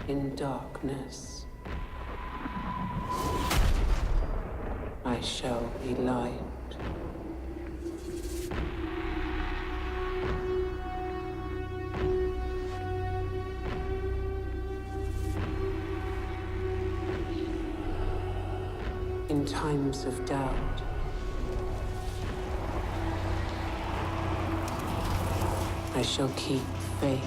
in darkness. I shall be light. In times of doubt, I shall keep faith.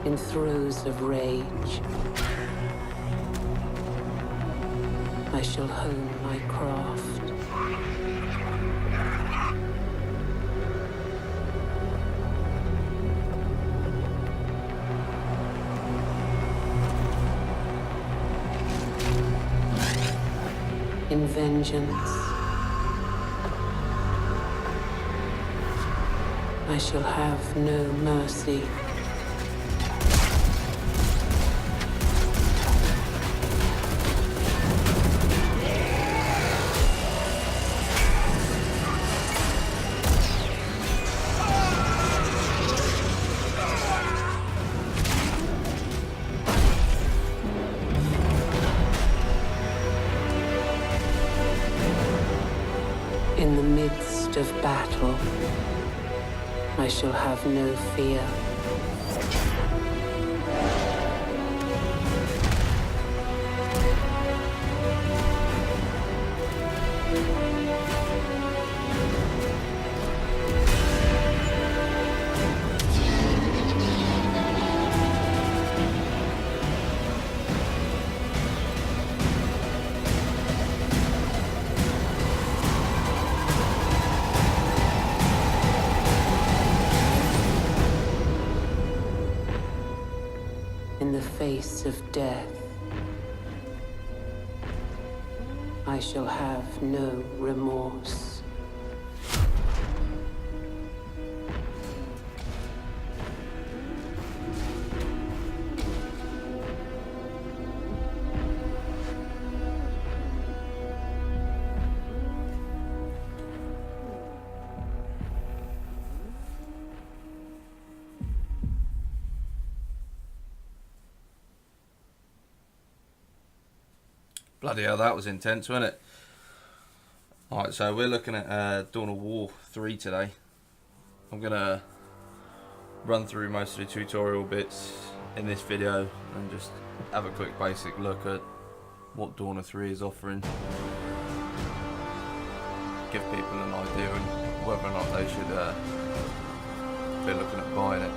In throes of rage, I shall hone my craft. In vengeance, I shall have no mercy. In the midst of battle, I shall have no fear. In the face of death, I shall have no remorse. Bloody hell, that was intense, wasn't it? Alright, so we're looking at Dawn of War 3 today. I'm going to run through most of the tutorial bits in this video and just have a quick basic look at what Dawn of 3 is offering. Give people an idea on whether or not they should be looking at buying it.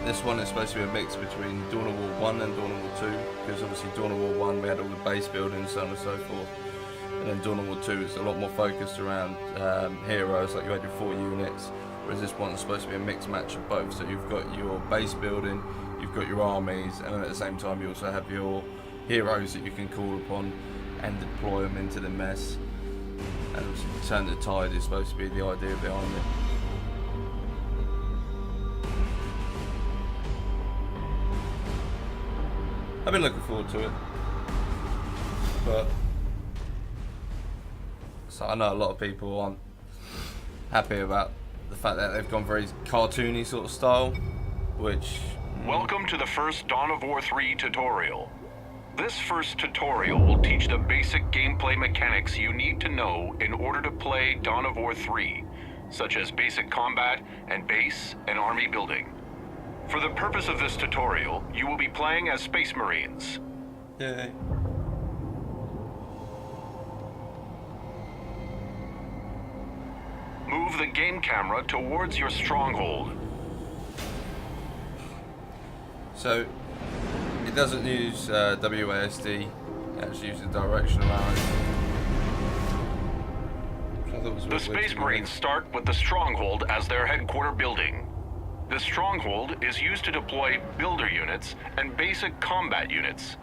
This one is supposed to be a mix between Dawn of War 1 and Dawn of War 2, because obviously Dawn of War 1 we had all the base building and so on and so forth, and then Dawn of War 2 is a lot more focused around heroes, like you had your 4 units, whereas this one is supposed to be a mixed match of both. So you've got your base building, you've got your armies, and then at the same time you also have your heroes that you can call upon and deploy them into the mess. And obviously turn the tide is supposed to be the idea behind it. I've been looking forward to it, but so I know a lot of people aren't happy about the fact that they've gone very cartoony sort of style, which... Welcome to the first Dawn of War 3 tutorial. This first tutorial will teach the basic gameplay mechanics you need to know in order to play Dawn of War 3, such as basic combat and base and army building. For the purpose of this tutorial, you will be playing as Space Marines. Yay. Move the game camera towards your stronghold. So, it doesn't use WASD, it actually uses directional arrows. So thought it was The Space Marines start with the Stronghold as their headquarter building. The Stronghold is used to deploy builder units and basic combat units.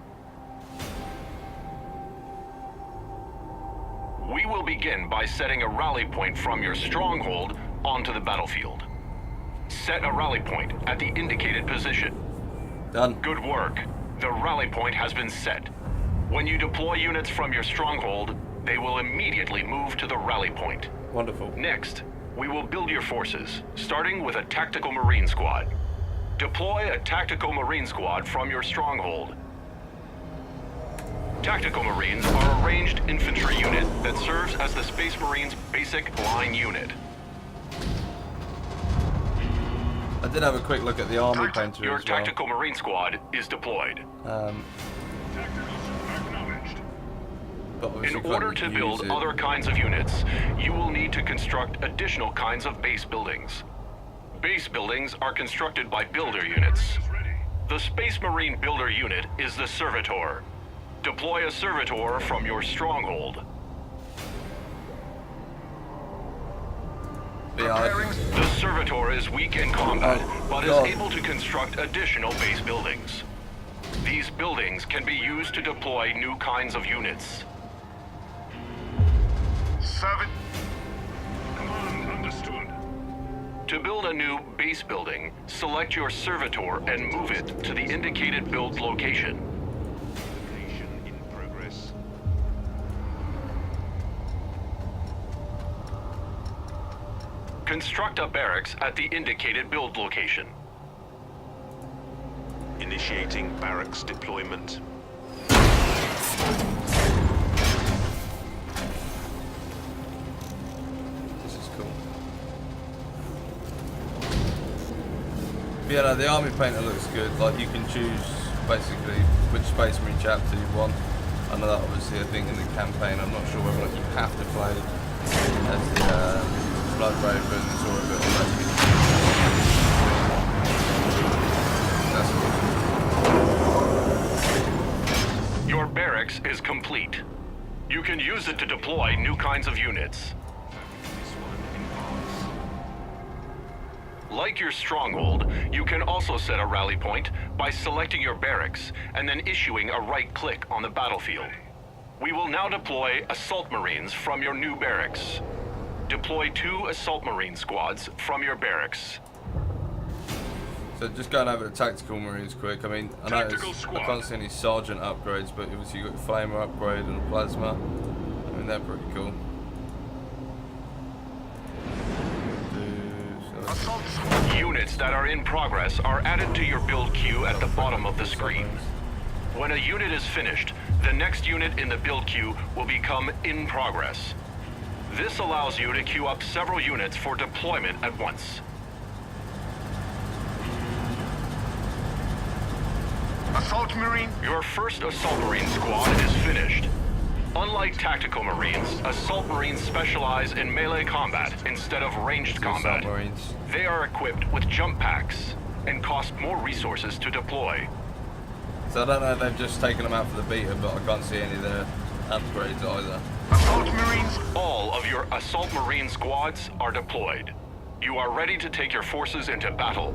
We will begin by setting a rally point from your Stronghold onto the battlefield. Set a rally point at the indicated position. Done. Good work. The rally point has been set. When you deploy units from your Stronghold, they will immediately move to the rally point. Wonderful. Next, we will build your forces, starting with a Tactical Marine Squad. Deploy a Tactical Marine Squad from your Stronghold. Tactical Marines are a ranged infantry unit that serves as the Space Marines' basic line unit. I did have a quick look at the army painter Your as well. Tactical Marine Squad is deployed. But obviously In order can't to use build it. other kinds of units, you will need to construct additional kinds of base buildings. Base buildings are constructed by builder units. The Space Marine builder unit is the Servitor. Deploy a Servitor from your Stronghold. Yeah, The Servitor is weak in combat, but God. is able to construct additional base buildings. These buildings can be used to deploy new kinds of units. Command understood. To build a new base building, select your Servitor and move it to the indicated build location. Location in progress. Construct a barracks at the indicated build location. Initiating barracks deployment. this is cool. But yeah, no, the army painter looks good. Like you can choose basically which Space Marine chapter you want. I know that obviously I think in the campaign, I'm not sure whether or not you have to play as the Blood Ravens or a bit of maybe. That's awesome. Your barracks is complete. You can use it to deploy new kinds of units. This one embarks. Like your Stronghold, you can also set a rally point by selecting your barracks and then issuing a right-click on the battlefield. We will now deploy Assault Marines from your new barracks. Deploy 2 Assault Marine squads from your barracks. So just going over the Tactical Marines quick, I mean, I Tactical noticed I squad. can't see any Sergeant upgrades, but obviously you got the Flamer upgrade and the Plasma. I mean, they're pretty cool. Units that are in progress are added to your build queue at the bottom of the screen. When a unit is finished, the next unit in the build queue will become in progress. This allows you to queue up several units for deployment at once. Assault Marine. Your first Assault Marine squad is finished. Unlike Tactical Marines, Assault Marines specialize in melee combat instead of ranged combat. Assault Marines. They are equipped with jump packs and cost more resources to deploy. So I don't know if they've just taken them out for the beta, but I can't see any of their upgrades either. Assault Marines. All of your Assault Marine squads are deployed. You are ready to take your forces into battle.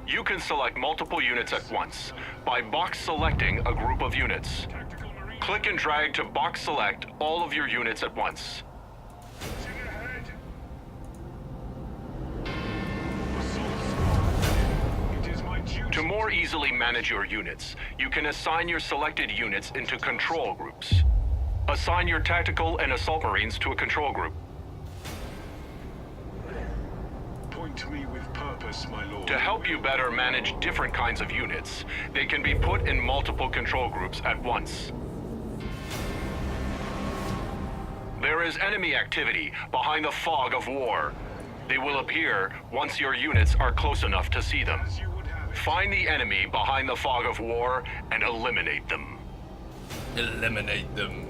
You can select multiple units at once by box selecting a group of units. Tactical Marine. Click and drag to box select all of your units at once. Pushing ahead. Assault Squad. It is my duty. To more easily manage your units, you can assign your selected units into control groups. Assign your Tactical and Assault Marines to a control group. Point me with purpose, my lord. To help you better manage different kinds of units, they can be put in multiple control groups at once. There is enemy activity behind the fog of war. They will appear once your units are close enough to see them. As you would have it. Find the enemy behind the fog of war and eliminate them. Eliminate them.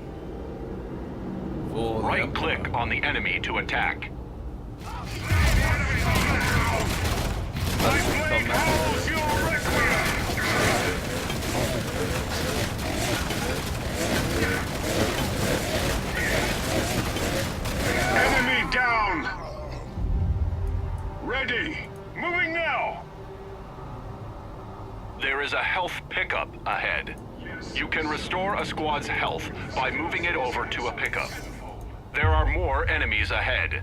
For the Right-click on the enemy to attack. pickup ahead. You can restore a squad's health by moving it over to a pickup. There are more enemies ahead.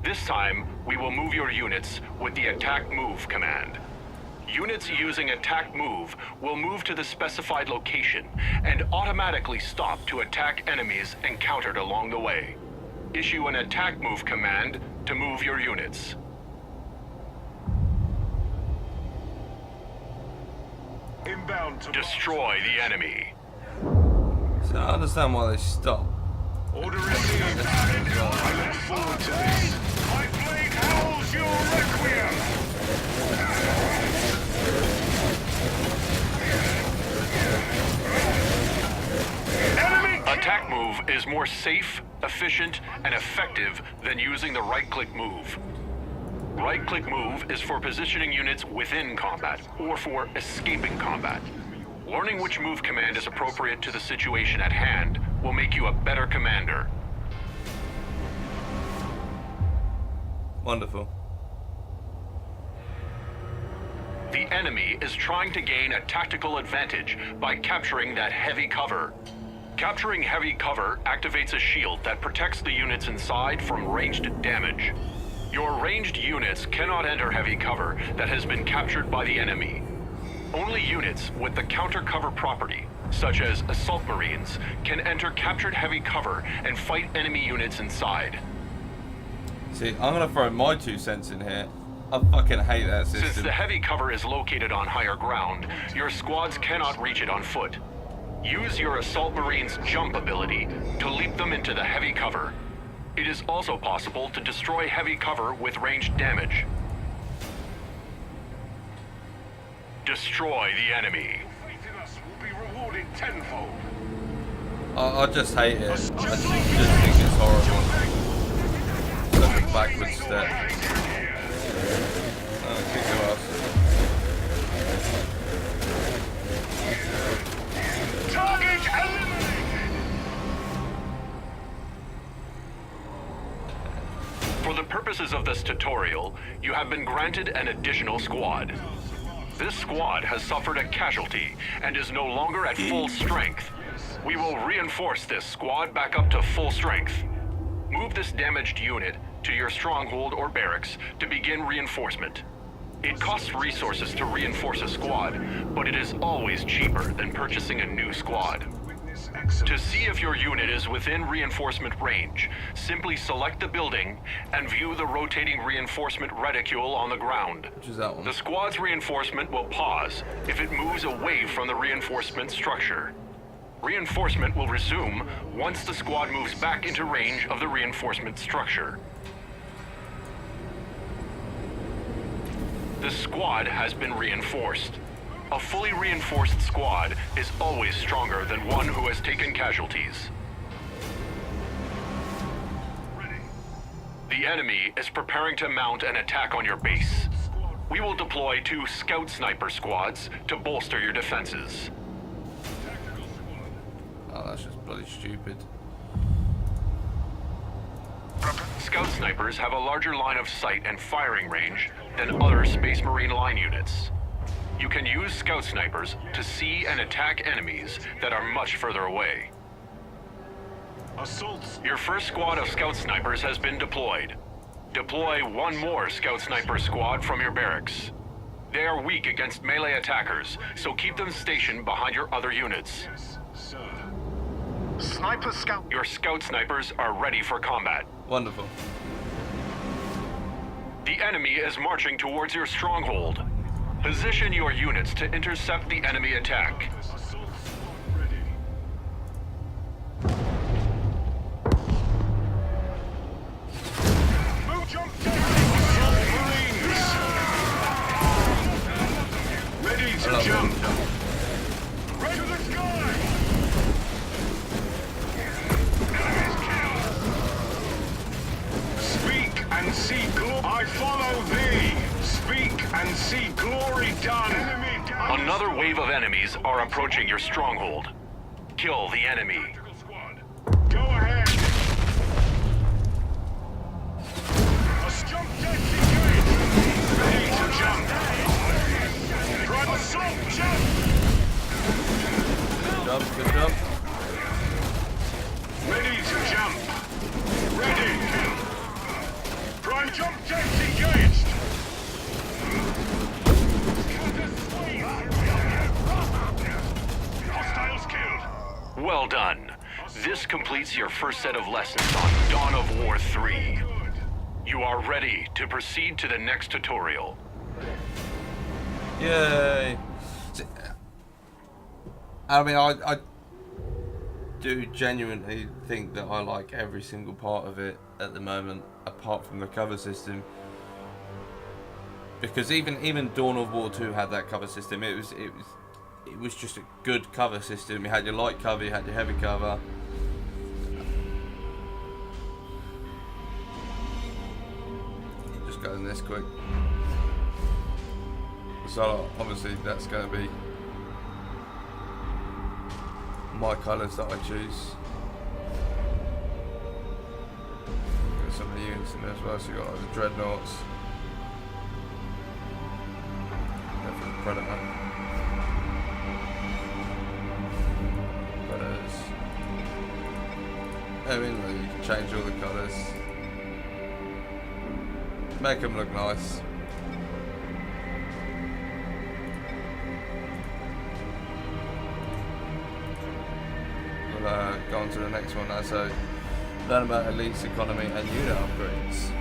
This time, we will move your units with the attack move command. Units using attack move will move to the specified location and automatically stop to attack enemies encountered along the way. Issue an attack move command to move your units. Inbound to Destroy the enemy. So I understand why they stop. Order received. I look forward to this. My blade howls your requiem. Enemy Attack move is more safe, efficient, and effective than using the right-click move. Right-click move is for positioning units within combat or for escaping combat. Learning which move command is appropriate to the situation at hand will make you a better commander. Wonderful. The enemy is trying to gain a tactical advantage by capturing that heavy cover. Capturing heavy cover activates a shield that protects the units inside from ranged damage. Your ranged units cannot enter heavy cover that has been captured by the enemy. Only units with the counter cover property, such as assault marines, can enter captured heavy cover and fight enemy units inside. See, I'm gonna throw my 2 cents in here. I fucking hate that Since system. the heavy cover is located on higher ground, your squads cannot reach it on foot. Use your assault marines' jump ability to leap them into the heavy cover. It is also possible to destroy heavy cover with ranged damage. Destroy the enemy. faith in us will be rewarded tenfold. I just hate it. I just think it's horrible. Such a backward step. Oh, kick your ass. Target eliminated. For the purposes of this tutorial, you have been granted an additional squad. This squad has suffered a casualty and is no longer at full strength. We will reinforce this squad back up to full strength. Move this damaged unit to your stronghold or barracks to begin reinforcement. It costs resources to reinforce a squad, but it is always cheaper than purchasing a new squad. Witness To excellence. see if your unit is within reinforcement range, simply select the building and view the rotating reinforcement reticule on the ground. Which is that one? The squad's reinforcement will pause if it moves away from the reinforcement structure. Reinforcement will resume once the squad moves back into range of the reinforcement structure. The squad has been reinforced. A fully reinforced squad is always stronger than one who has taken casualties. The enemy is preparing to mount an attack on your base. We will deploy 2 scout sniper squads to bolster your defenses. Oh, that's just bloody stupid. Scout snipers have a larger line of sight and firing range than other Space Marine line units. You can use scout snipers to see and attack enemies that are much further away. Assaults. Your first squad of scout snipers has been deployed. Deploy 1 more scout sniper squad from your barracks. They are weak against melee attackers, so keep them stationed behind your other units. Yes, sir. Sniper scout. Your scout snipers are ready for combat. Wonderful. The enemy is marching towards your stronghold. Position your units to intercept the enemy attack. Assault squad ready. Move jump down. Assault Marines. Ready to love jump. them. Right to the sky. Enemies killed. Speak and see glory. I follow thee. Speak and see glory done. Enemy down. Another wave of enemies are approaching your stronghold. Kill the enemy. Tactical squad. Go ahead. Jump deck engaged. Ready to jump. Drive assault jump. completes your first set of lessons on Dawn of War 3. You are ready to proceed to the next tutorial. Yay! I mean, I do genuinely think that I like every single part of it at the moment, apart from the cover system. Because even Dawn of War 2 had that cover system. It was just a good cover system. You had your light cover, you had your heavy cover. Just going this quick. So obviously that's going to be my colours that I choose. Got some of the units in there as well. So you got like the Dreadnoughts, definitely Predator, Predators. I mean, you can change all the colours, make them look nice. We'll go on to the next one now. So, learn about Elite's economy and unit upgrades.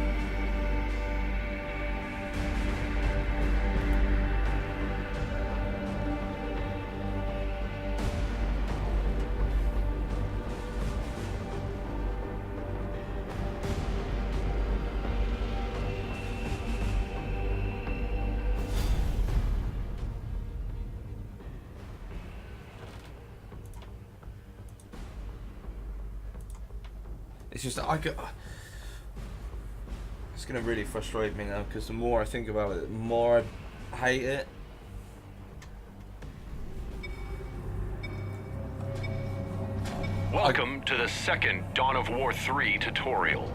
It's just that it's gonna really frustrate me now, because the more I think about it, the more I hate it. Welcome to the second Dawn of War 3 tutorial.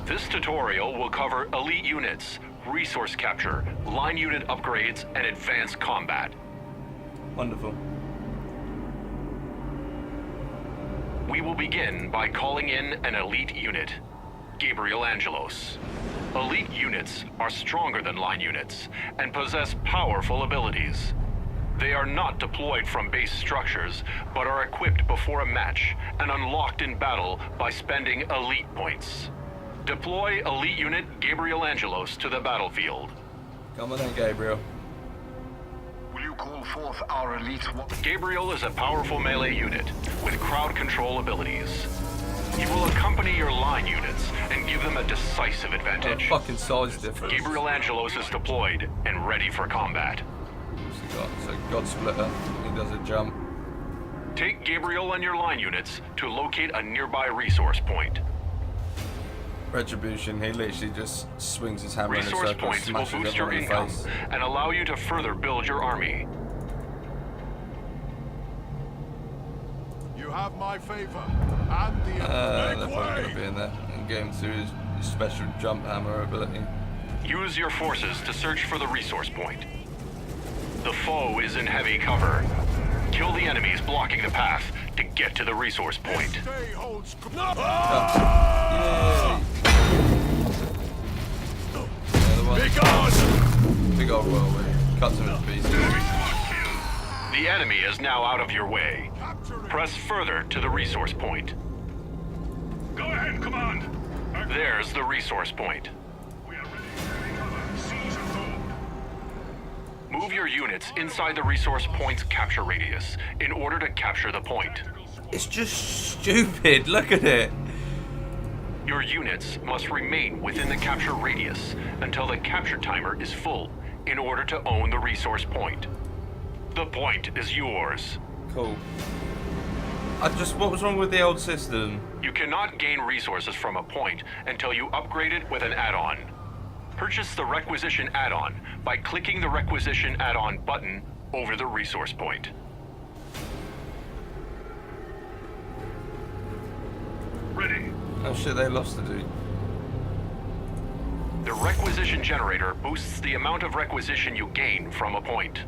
This tutorial will cover elite units, resource capture, line unit upgrades, and advanced combat. Wonderful. We will begin by calling in an elite unit, Gabriel Angelos. Elite units are stronger than line units and possess powerful abilities. They are not deployed from base structures, but are equipped before a match and unlocked in battle by spending elite points. Deploy elite unit Gabriel Angelos to the battlefield. Come on then, Gabriel. Will you call forth our elite one? Gabriel is a powerful melee unit with crowd control abilities. He will accompany your line units and give them a decisive advantage. Fucking size difference. Gabriel Angelos is deployed and ready for combat. So God Splitter, he does a jump. Take Gabriel and your line units to locate a nearby resource point. Retribution, he literally just swings his hammer in a Resource circle, points will smashes boost your everyone in the income face. and allow you to further build your army. You have my favor and the They're make probably going way. to be in there and get him through his special jump hammer ability. Use your forces to search for the resource point. The foe is in heavy cover. Kill the enemies blocking the path to get to the resource point. Stay holds. Yay! Big old whirlwind. Cuts him into pieces. The enemy is now out of your way. Press further to the resource point. Go ahead, command. There's the resource point. We are ready to recover. Seize and hold. Move your units inside the resource point's capture radius in order to capture the point. It's just stupid. Look at it. Your units must remain within the capture radius until the capture timer is full in order to own the resource point. The point is yours. Cool. What was wrong with the old system? You cannot gain resources from a point until you upgrade it with an add-on. Purchase the Requisition add-on by clicking the Requisition add-on button over the resource point. Ready. Oh shit, they lost the dude. The Requisition generator boosts the amount of requisition you gain from a point.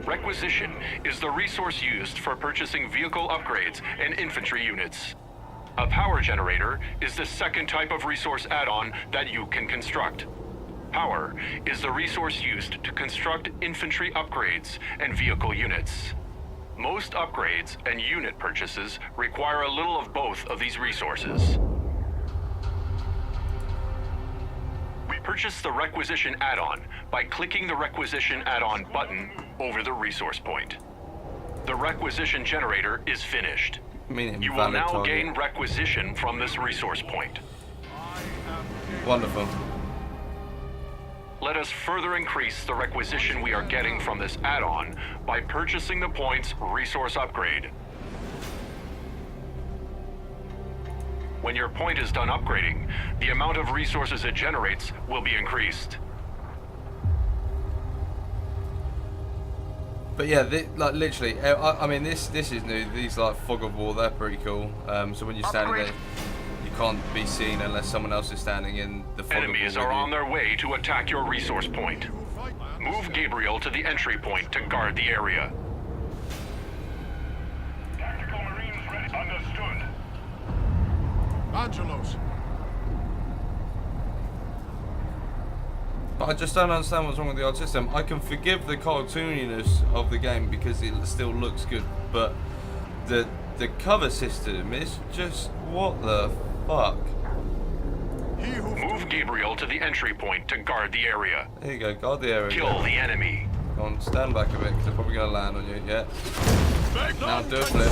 Requisition is the resource used for purchasing vehicle upgrades and infantry units. A power generator is the second type of resource add-on that you can construct. Power is the resource used to construct infantry upgrades and vehicle units. Most upgrades and unit purchases require a little of both of these resources. Purchase the Requisition add-on by clicking the Requisition add-on button over the resource point. The Requisition generator is finished. Meaning You will valid now target. gain Requisition from this resource point. Wonderful. Let us further increase the Requisition we are getting from this add-on by purchasing the point's Resource Upgrade. When your point is done upgrading, the amount of resources it generates will be increased. But yeah, like literally, I mean this is new. These like fog of war, they're pretty cool. So when you're standing there, you can't be seen unless someone else is standing in the fog Enemies of war. are on their way to attack your resource point. Move Gabriel to the entry point to guard the area. Tactical Marines ready. Understood. Angelos. But I just don't understand what's wrong with the old system. I can forgive the cartooniness of the game because it still looks good, but the cover system is just what the fuck. He who Move Gabriel to the entry point to guard the area. There you go, guard the area. Kill the enemy. Go on, stand back a bit because they're probably going to land on you. Yeah. Now do a flip.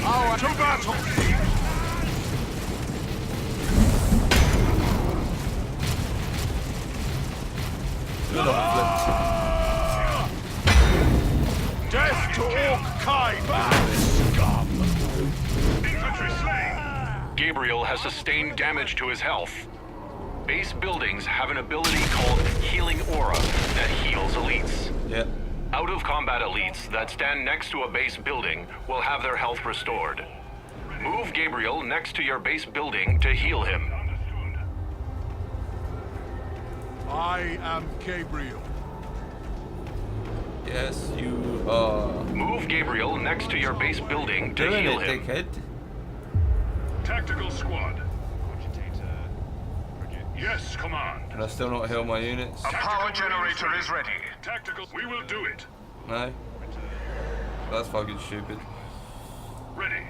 Our to battle. Good on Death to Orc Kai. Infantry slain. Gabriel has sustained damage to his health. Base buildings have an ability called Healing Aura that heals elites. flip. Yeah. Out-of-combat elites that stand next to a base building will have their health restored. Move Gabriel next to your base building to heal him. I am Gabriel. Yes, you are. Move Gabriel next to your base building to Doing heal it, him. dickhead. Tactical squad. Yes, command. Can I still not heal my units? A power generator is ready. Tactical. We will do it. No? That's fucking stupid. Ready.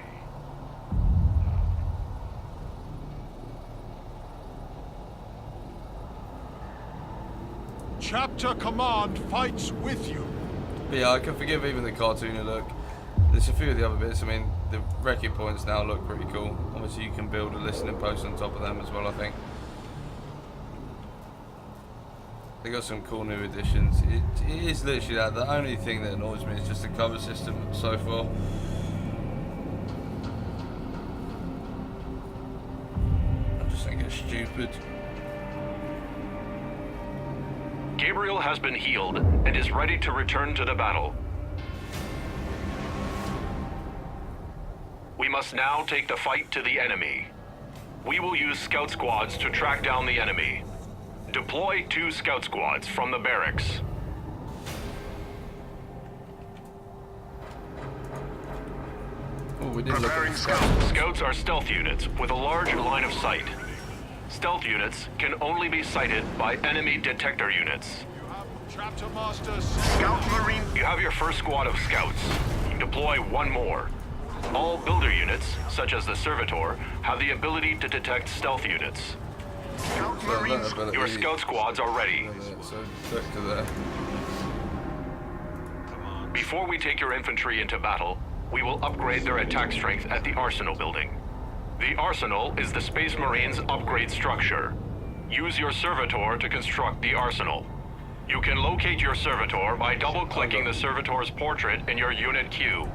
Chapter Command fights with you. But yeah, I can forgive even the cartoony look. There's a few of the other bits. I mean, the wrecking points now look pretty cool. Obviously, you can build a listening post on top of them as well, I think. They got some cool new additions. It is literally that. The only thing that annoys me is just the cover system so far. I just think it's stupid. Gabriel has been healed and is ready to return to the battle. We must now take the fight to the enemy. We will use scout squads to track down the enemy. Deploy 2 scout squads from the barracks. Oh, we did look at Preparing the scout. Scouts are stealth units with a large line of sight. Stealth units can only be sighted by enemy detector units. You have Chapter Masters. Scout Marine. You have your first squad of scouts. Deploy 1 more. All builder units, such as the Servitor, have the ability to detect stealth units. Scout So that Marines. ability- Your scout squads are ready. So back to there. Before we take your infantry into battle, we will upgrade their attack strength at the Arsenal building. The Arsenal is the Space Marines' upgrade structure. Use your Servitor to construct the Arsenal. You can locate your Servitor by double-clicking the Servitor's portrait in your unit queue.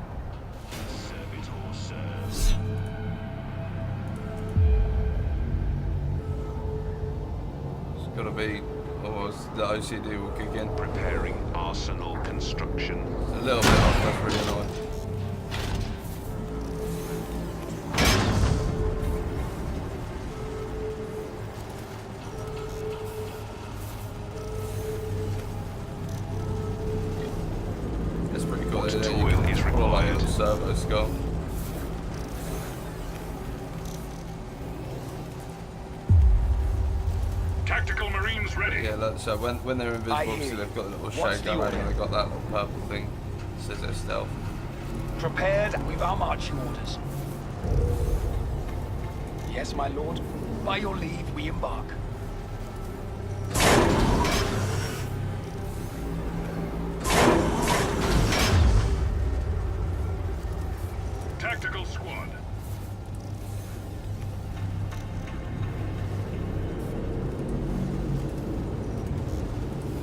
It's gotta be, or the OCD will kick in. Preparing arsenal construction. A little bit off, that's really annoying. It's pretty cool. What There you toil can is roll like a required? little servo skull. Tactical Marine Marines ready. Yeah, look, so when they're invisible, I hear obviously you. they've got a little What's shade the going order? and they've got that little purple thing that says they're stealth. Prepared with our marching orders. Yes, my lord. By your leave, we embark. Tactical squad.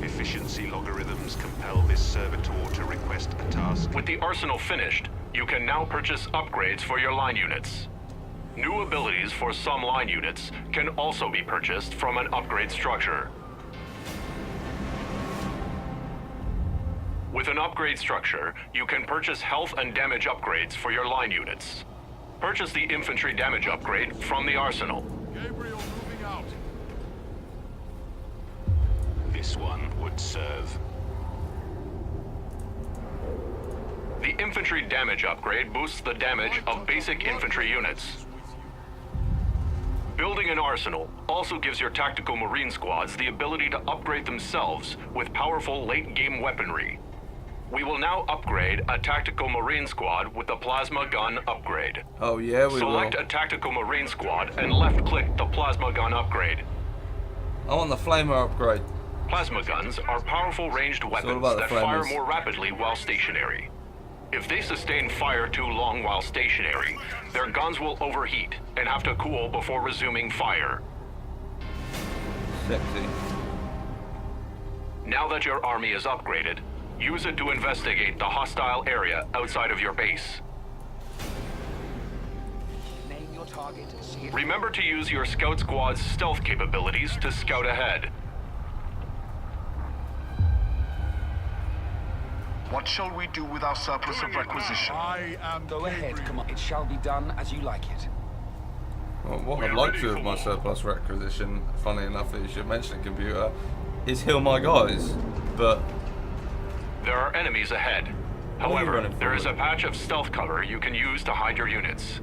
Efficiency logarithms compel this servitor to request a task. With the arsenal finished, you can now purchase upgrades for your line units. New abilities for some line units can also be purchased from an upgrade structure. With an upgrade structure, you can purchase health and damage upgrades for your line units. Purchase the infantry damage upgrade from the arsenal. Gabriel moving out. This one would serve. The infantry damage upgrade boosts the damage of basic infantry units. Building an arsenal also gives your tactical marine squads the ability to upgrade themselves with powerful late-game weaponry. We will now upgrade a tactical marine squad with the plasma gun upgrade. Oh yeah, we Select will. a tactical marine squad and left-click the plasma gun upgrade. I want the flamer upgrade. Plasma guns are powerful ranged weapons about the that fire flamers. more rapidly while stationary. If they sustain fire too long while stationary, their guns will overheat and have to cool before resuming fire. Sexy. Now that your army is upgraded, use it to investigate the hostile area outside of your base. Name your target. See if Remember to use your scout squad's stealth capabilities to scout ahead. What shall we do with our surplus of requisition? I am Go ahead, Gabriel. come on. It shall be done as you like it. Well, what I'd We're like ready to do for with my war. surplus requisition, funnily enough that you should mention a computer, is heal my guys. But There are enemies ahead. are you However, running there is a forward? patch of stealth cover you can use to hide your units.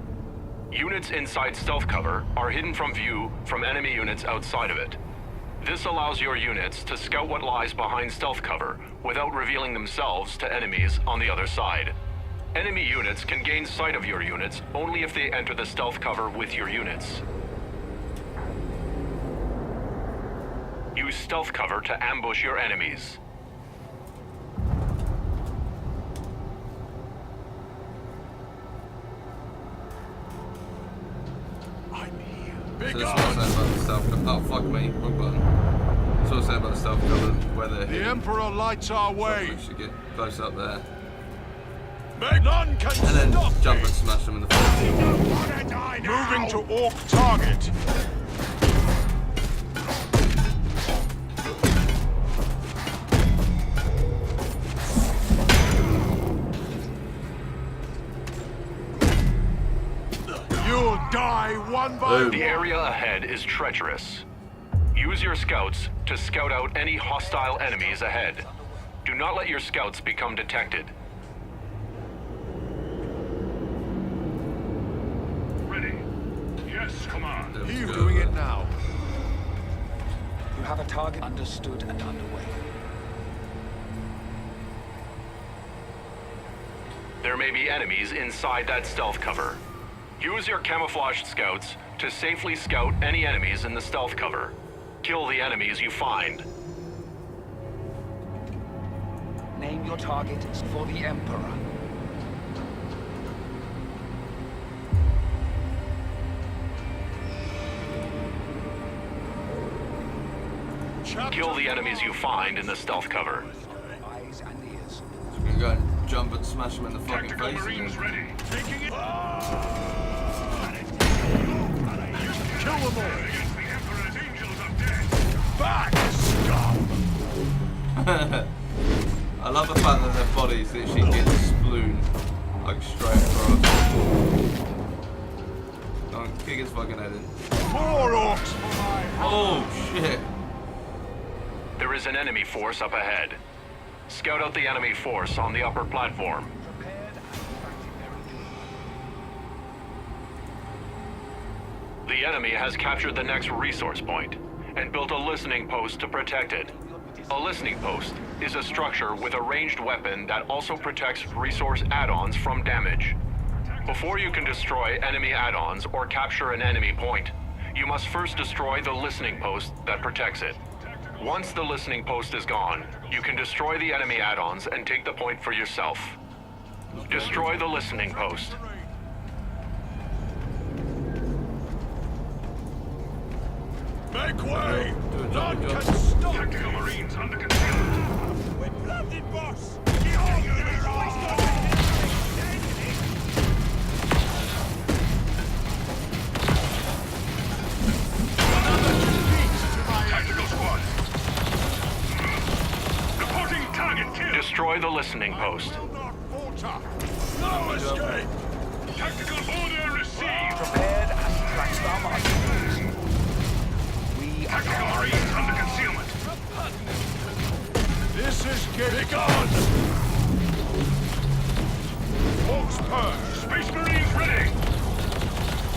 Units inside stealth cover are hidden from view from enemy units outside of it. This allows your units to scout what lies behind stealth cover without revealing themselves to enemies on the other side. Enemy units can gain sight of your units only if they enter the stealth cover with your units. Use stealth cover to ambush your enemies. I'm here. so Big this is what I'm saying about the stealth cover. Oh fuck me, wrong button. That's what I'm saying about the stealth cover, where they're The hidden. Emperor lights our We way. should get close up there. None can And then stop jump me. and smash them in the face. Moving to Orc target. You'll die one by Boom. The one. area ahead is treacherous. Use your scouts to scout out any hostile enemies ahead. Do not let your scouts become detected. Ready. Yes, command. There we You go. doing it now? You have a target understood and underway. There may be enemies inside that stealth cover. Use your camouflaged scouts to safely scout any enemies in the stealth cover. Kill the enemies you find. Name your target for the Emperor. Kill the enemies you find in the stealth cover. Eyes and ears. We can go and jump and smash them in the fucking Tactical face Marines again. ready. Taking it. Kill them all. Against the Emperor's Angels of Death. Back, scum! I love the fact that their bodies literally get sploon like straight across. Don't kick his fucking head in. More orcs for my Oh shit! There is an enemy force up ahead. Scout out the enemy force on the upper platform. Prepared and fighting very good. The enemy has captured the next resource point. and built a listening post to protect it. A listening post is a structure with a ranged weapon that also protects resource add-ons from damage. Before you can destroy enemy add-ons or capture an enemy point, you must first destroy the listening post that protects it. Once the listening post is gone, you can destroy the enemy add-ons and take the point for yourself. Destroy the listening post. Make way! None good can job. stop! Tactical Marines under concealment. We're blooded, boss! Tactical squad. Reporting target kill. Destroy the listening post. No escape! Tactical order received. Prepared and track marching. We are Tactical Marines under concealment. This is getting on! Hawks perch! Space Marines ready.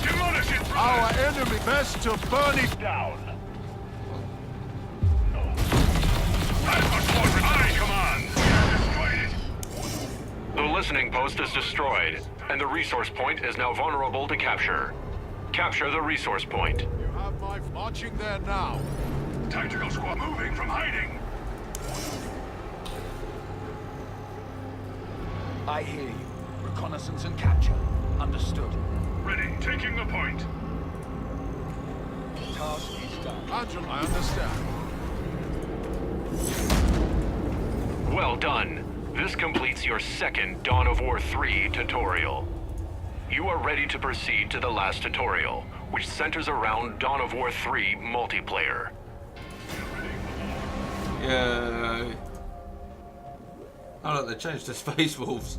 Demolish it, Our brothers. enemy best to burn it Down. Alpha Squadron, I command. Destroyed it. The listening post is destroyed, and the resource point is now vulnerable to capture. Capture the resource point. You have my marching there now. Tactical squad moving from hiding. I hear you. Reconnaissance and capture. Understood. Ready, taking the point. Task is done. Angela, I understand. Well done. This completes your second Dawn of War 3 tutorial. You are ready to proceed to the last tutorial, which centers around Dawn of War 3 multiplayer. Yeah. Oh look, they changed to Space Wolves.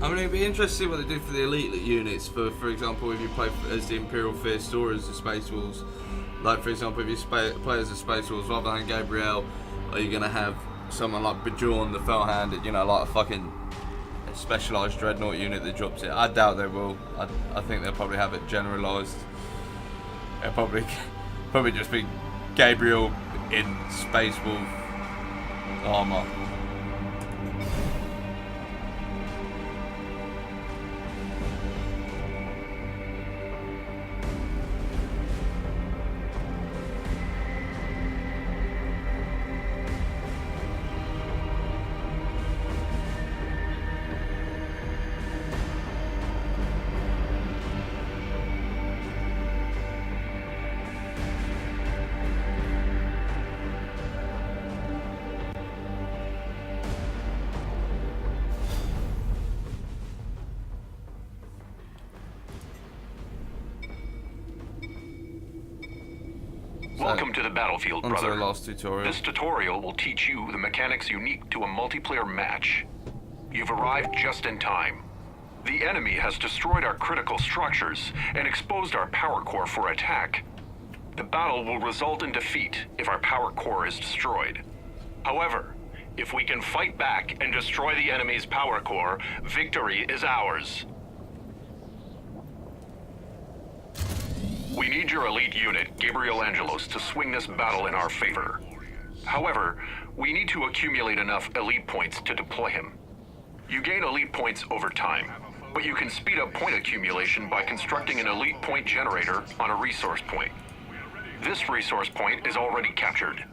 I mean, it'd be interesting what they do for the elite units. For example, if you play as the Imperial Fist or as the Space Wolves, like for example, if you play as the Space Wolves rather than Gabriel, are you gonna have someone like Bjorn the Fell-Handed? You know, like a fucking specialised dreadnought unit that drops it. I doubt they will. I think they'll probably have it generalised. It'll probably just be Gabriel in Space Wolf armour. Welcome to the battlefield, On to the brother. last tutorial. This tutorial will teach you the mechanics unique to a multiplayer match. You've arrived just in time. The enemy has destroyed our critical structures and exposed our power core for attack. The battle will result in defeat if our power core is destroyed. However, if we can fight back and destroy the enemy's power core, victory is ours. We need your elite unit, Gabriel Angelos, to swing this battle in our favor. However, we need to accumulate enough elite points to deploy him. You gain elite points over time, but you can speed up point accumulation by constructing an elite point generator on a resource point. This resource point is already captured.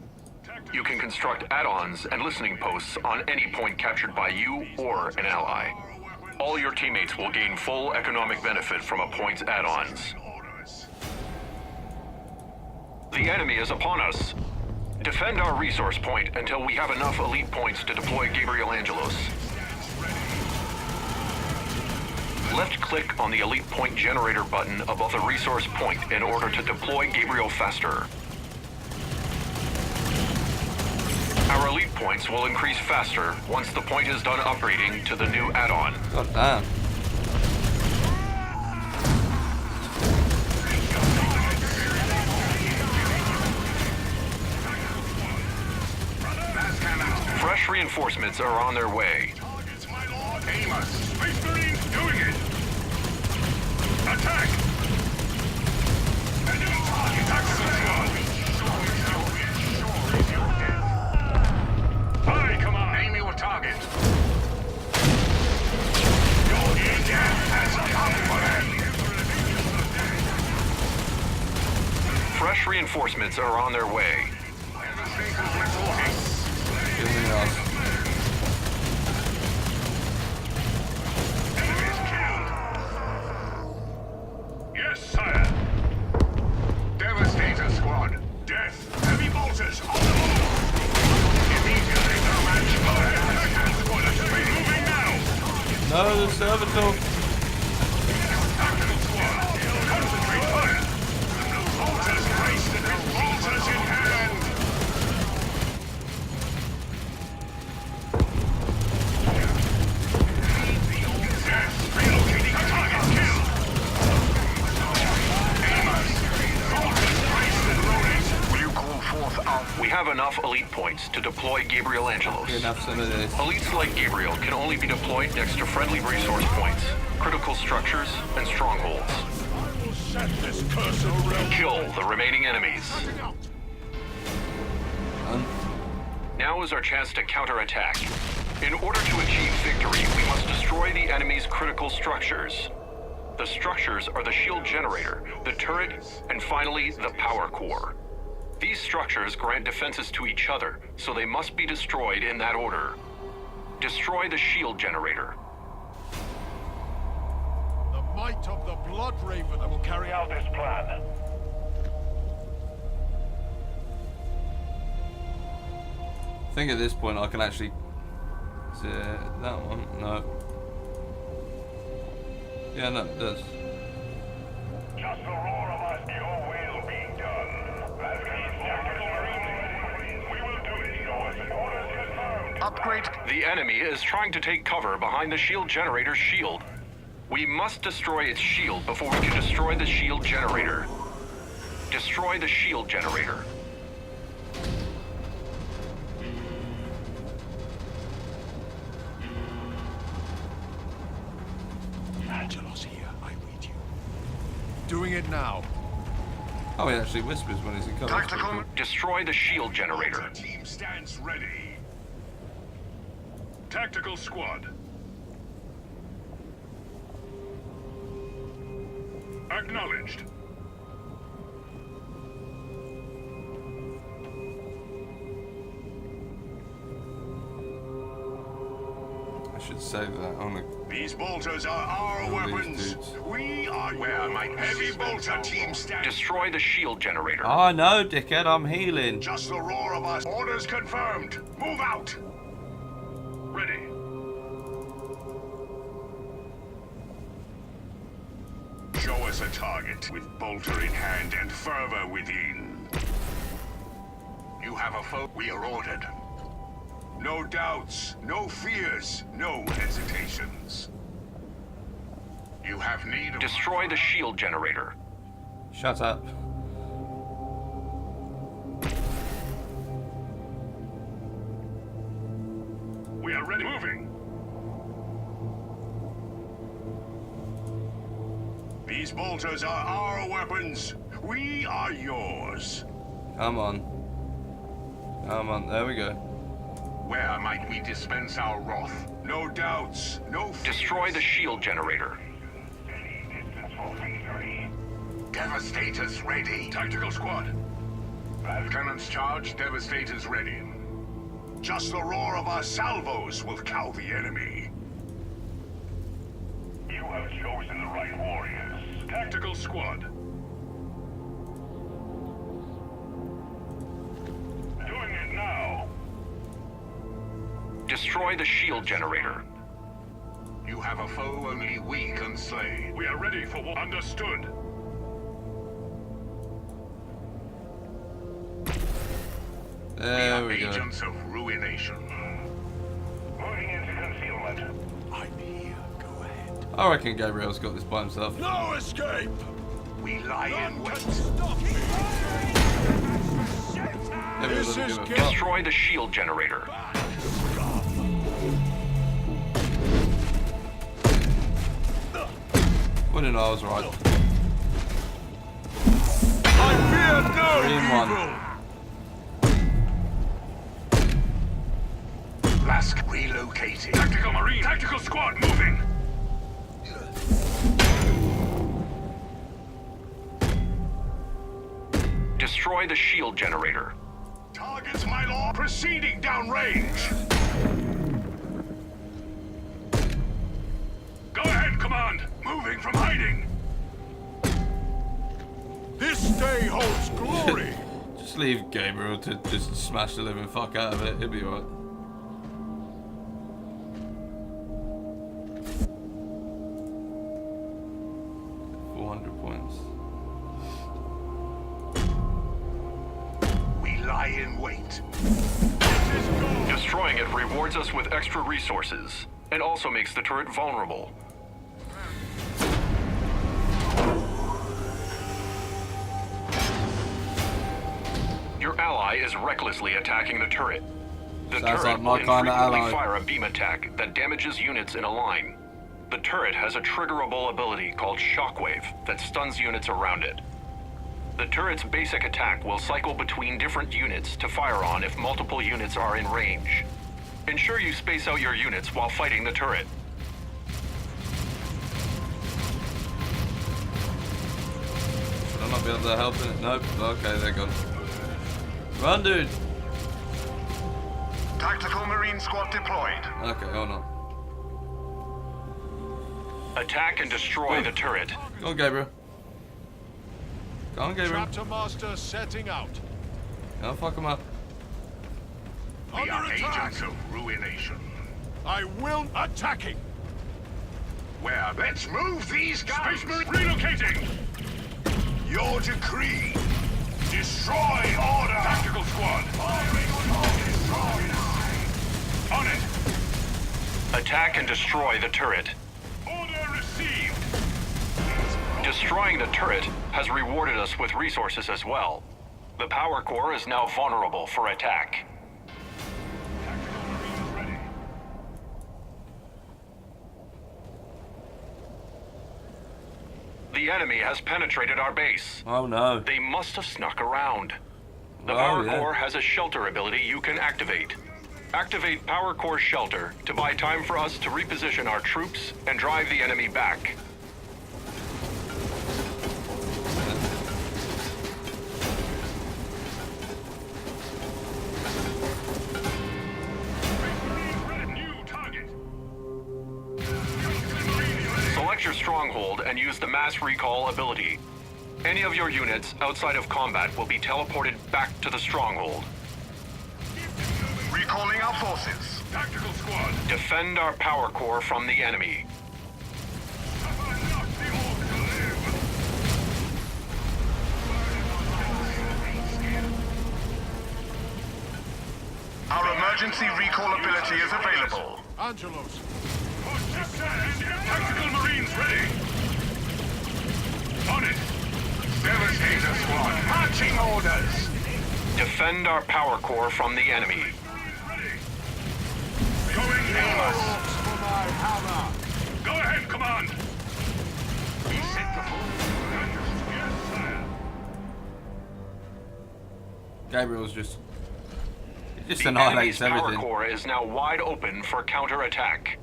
You can construct add-ons and listening posts on any point captured by you or an ally. All your teammates will gain full economic benefit from a point's add-ons. The enemy is upon us. Defend our resource point until we have enough elite points to deploy Gabriel Angelos. Left-click on the elite point generator button above the resource point in order to deploy Gabriel faster. Our elite points will increase faster once the point is done upgrading to the new add-on. God damn. reinforcements are on their way. Targets, my lord. Amos. Space Marines doing it. Attack. Enemy target. Aye, come on. Aim your target. Your death has come for them. Fresh reinforcements are on their way. Give me enough. Yes, sire. Devastator squad. Death. Heavy bolters on the move. Immediately no match for Devastator squad. We're moving now. No, the servitor. Tactical squad. Concentrate fire. Bolters braced and bolters in hand. Yes, relocating target kill. Will you call forth our... We have enough elite points to deploy Gabriel Angelos. Enough some of this. Elites like Gabriel can only be deployed next to friendly resource points, critical structures, and strongholds. Set this cursed realm. Kill the remaining enemies. Done. Now is our chance to counterattack. In order to achieve victory, we must destroy the enemy's critical structures. The structures are the shield generator, the turret, and finally, the power core. These structures grant defenses to each other, so they must be destroyed in that order. Destroy the shield generator. The might of the Blood Raven will carry out this plan. I think at this point I can actually... Is it that one? No. Yeah, no, it does. Just the roar of us, your will be done. As we will do it, orders confirmed. Upgrade. The enemy is trying to take cover behind the shield generator's shield. We must destroy its shield before we can destroy the shield generator. Destroy the shield generator. Angelos here, I read you. Doing it now. Oh, he actually whispers when he's in cover. That's pretty Tactical. cool. Destroy the shield generator. Our team stands ready. Tactical squad. Acknowledged. I should save that on the... These bolters are our These weapons. dudes. We are where my heavy bolter team stands. Destroy the shield generator. Oh no, dickhead, I'm healing. Just the roar of us. Orders confirmed. Move out. Ready. Show us a target with bolter in hand and fervor within. You have a foe. We are ordered. No doubts, no fears, no hesitations. You have need of... Destroy the shield generator. Shut up. We are ready. Moving. These bolters are our weapons. We are yours. Come on. Come on, there we go. Where might we dispense our wrath? No doubts, no fears. Destroy the shield generator. Devastators ready. Tactical squad. Cannons charged, Devastators ready. Just the roar of our salvos will cow the enemy. You have chosen the right warriors. Tactical squad. Doing it now. Destroy the shield generator. You have a foe only we can slay. We are ready for war. Understood. There we go. Agents of ruination. Moving into concealment. I'm here. Go ahead. I reckon Gabriel's got this by himself. No escape! We lie in None wait. can stop me! Gabriel This doesn't is give a good. fuck. Destroy the shield generator. God. Wouldn't know I was right. I fear no 3-1. evil! Flask relocating. Tactical Marine. Tactical squad moving. Destroy the shield generator. Targets, my lord. Proceeding downrange. Go ahead, command. Moving from hiding. This day holds glory! Just leave Gabriel to just smash the living fuck out of it. He'll be alright. In wait. Destroying it rewards us with extra resources, and also makes the turret vulnerable. Your ally is recklessly attacking the turret. The Sounds turret like my will kind of infrequently ally. fire a beam attack that damages units in a line. The turret has a triggerable ability called Shockwave that stuns units around it. The turret's basic attack will cycle between different units to fire on if multiple units are in range. Ensure you space out your units while fighting the turret. Should I not be able to help it? Nope. Okay, they're gone. Run, dude! Tactical Marine Squad deployed. Okay, hold on. Attack and destroy the turret. Go on, Gabriel. Go on, Gabriel. Chapter Master setting out. Don't fuck him up. We Under are attack! agents of ruination. I will attacking! Where? Let's move these guys. Space Marine relocating. Your decree. Destroy order. Tactical squad. On it. Attack and destroy the turret. Order received. Destroying the turret has rewarded us with resources as well. The power core is now vulnerable for attack. Tactical Marines ready. The enemy has penetrated our base. Oh no. They must have snuck around. The Oh, power yeah. core has a shelter ability you can activate. Activate power core shelter to buy time for us to reposition our troops and drive the enemy back. New target. Select your stronghold and use the mass recall ability. Any of your units outside of combat will be teleported back to the stronghold. Recalling our forces. Tactical squad. Defend our power core from the enemy. Not the orc to live. Our emergency recall ability is available. Angelos, Tactical Marines ready. On it. Devastator squad. Marching orders. Defend our power core from the enemy. Going Amos. for my hammer! Go ahead, command. We set the Yes, sire. Gabriel's just... He just The annihilates enemy's power everything. core is now wide open for counterattack.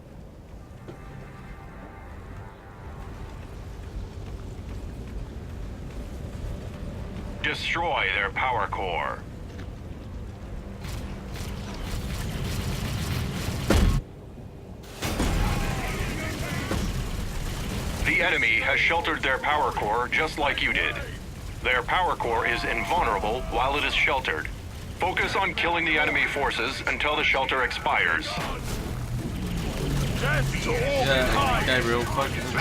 Destroy their power core. The enemy has sheltered their power core just like you did. Their power core is invulnerable while it is sheltered. Focus on killing the enemy forces until the shelter expires. Death to all Yeah, kind! Gabriel, focus until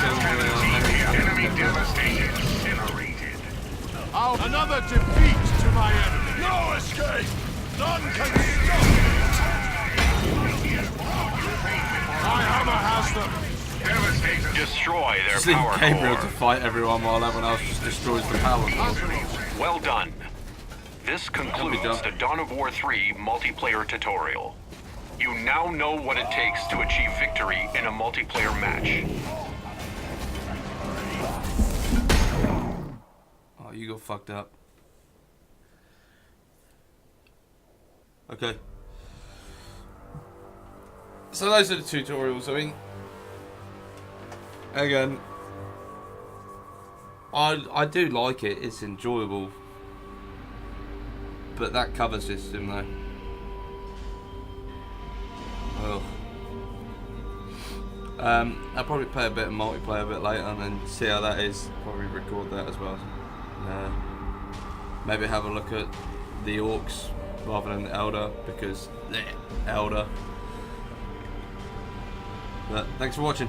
Enemy devastated. Incinerated. Another defeat to my enemy! No escape! None can stop it! My hammer has them! Devastator. Destroy their Just leave power Gabriel to core. fight everyone while everyone else just destroys the power core. Well done. This concludes done. the Dawn of War 3 multiplayer tutorial. You now know what it takes to achieve victory in a multiplayer match. you got fucked up. Okay. So those are the tutorials. I mean, again, I do like it. It's enjoyable. But that cover system, though. Well, I'll probably play a bit of multiplayer a bit later and then see how that is. Probably record that as well. Maybe have a look at the Orcs rather than the Elder, because Elder. But thanks for watching.